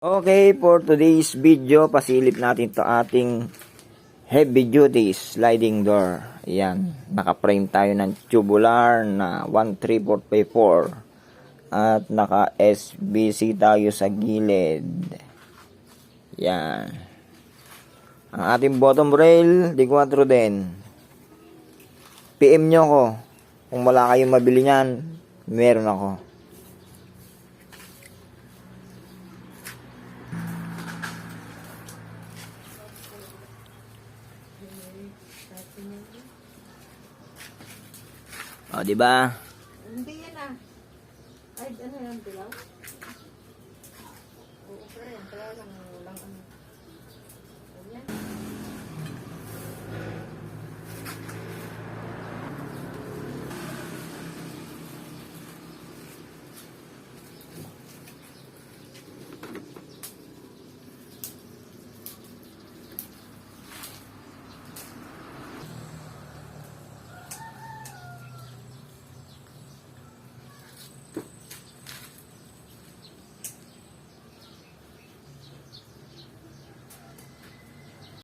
Okay, for today's video, pasilip natin to ating heavy duty sliding door. Ayan, naka-frame tayo ng tubular na 134x4 at naka-SBC tayo sa gilid. Ayan. Ang ating bottom rail, di 4 din. PM nyo ko. Kung wala kayong mabili niyan, meron ako. O, di ba? Hindi yan ah. Ay, ano yan, dilaw? Oo, pero yan. Kaya lang, walang ano. Yan.